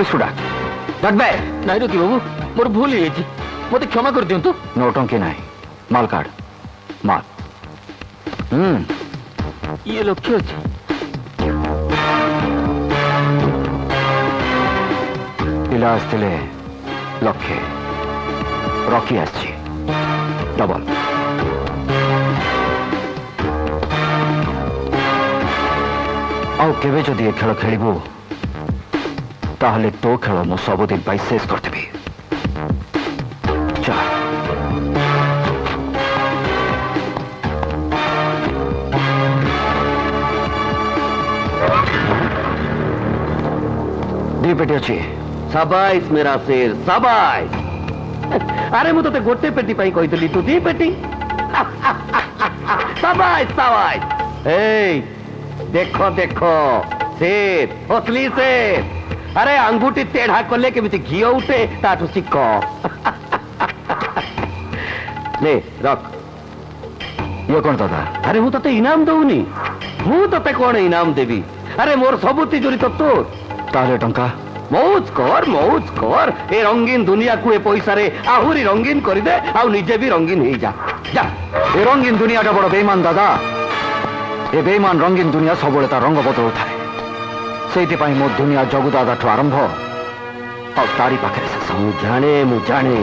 police को डाक डाक बे नहीं रखी बाबू मोर भूल ही मत क्षमा कर दिंतु नौटंकी नहीं माल कार्ड माल ये लक्ष्य अच्छे पिला आसते लक्षे रॉकी आसी डबल आवे जदि ए खेल खेलू ताहले तो खेल मु सबुदिन शेष करदेवी दी पेटी अच्छी शाबाश मेरा शेर शाबाश अरे मु ते गोटे पेटी पाई कही तू दी पेटी शाबाश शाबाश ए देखो देखो शेर असली शेर अरे अंगूठी टेढ़ा कले केमिति घी उठे ताठू शिख ले रख ये कौन दादा अरे मु ते इनाम दउनी मु ते कौन इनाम देवी अरे मोर सबु तिजोरी तो तोर ताले टंका मौज कर ए रंगीन दुनिया को ए पैसा रे आहुरी रंगीन कर दे आ निजे भी रंगीन हो जा जा ए रंगीन दुनिया बड़ बेईमान दादा ए बेईमान रंगीन दुनिया सब रंग बदलू थाए से मो दुनिया जगु दादा ठू आरंभ तारी पाखे शेष मु जाने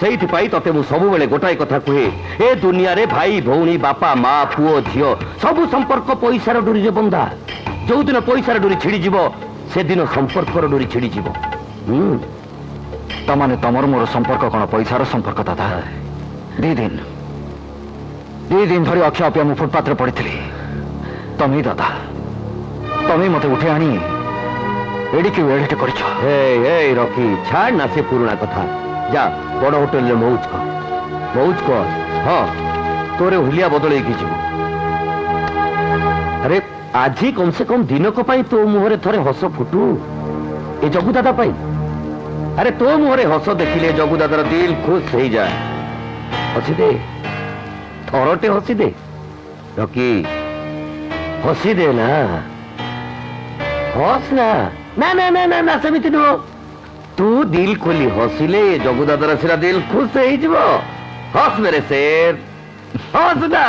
से ते मु सब बेले गोटाए कथा कहे ए दुनिया रे भाई भौणी बापा माँ पुओ झील सबू संपर्क पैसार डोरी रे बंधा जो दिन पैसार डोरी छिड़ी जीव से दिन संपर्क डोरी छिड़ी जीव तमाने तमर मोर संपर्क कौन पैसार संपर्क दादा दी दिन धरी अक्षय अपिया मु फुटपाथ पड़ी तमें दादा तमें मत उठे आनी एड़ी की एडिट कर रखी छाड़ ना से पुराना कथा जा बड़ होटेल में मौज कर हाँ तोरे हुलिया बदल अरे आज कम से कम दिनक तो मुहरे थरे हस फुटू ए जगु दादा पाई अरे तो मुहरे हस देखिले जगु दादार दिल खुश हो जाए हसी दे थरटे हसी दे रकी हसी दे ना हस ना ना ना ना ना ना सेमिति नुह तू दिल खोली हसिले जगु दादार सिरा दिल खुश हो हस मेरे शेर हस ना